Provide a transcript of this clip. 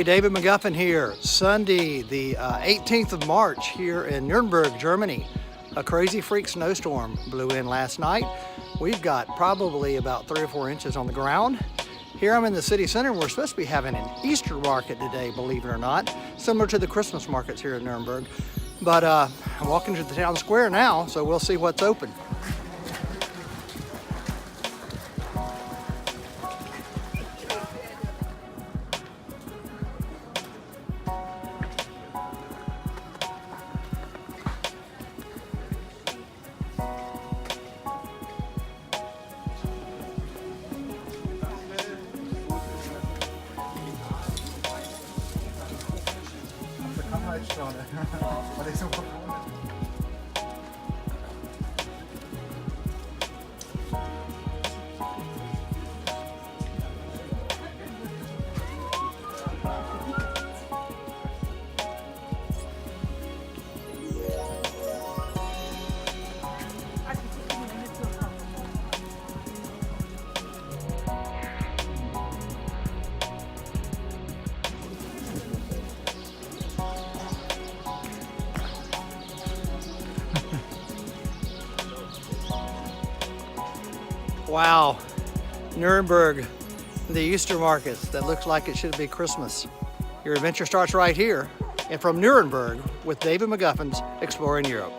Hey, David McGuffin here. Sunday, the 18th of March here in Nürnberg, Germany. A crazy freak snowstorm blew in last night. We've got probably about 3 or 4 inches on the ground. Here I'm in the city center. We're supposed to be having an Easter market today, believe it or not, similar to the Christmas markets here in Nürnberg. But I'm walking to the town square now, so we'll see what's open. Wow, Nuremberg, the Easter markets that looks like it should be Christmas. Your adventure starts right here and from Nuremberg with David McGuffin's Exploring Europe.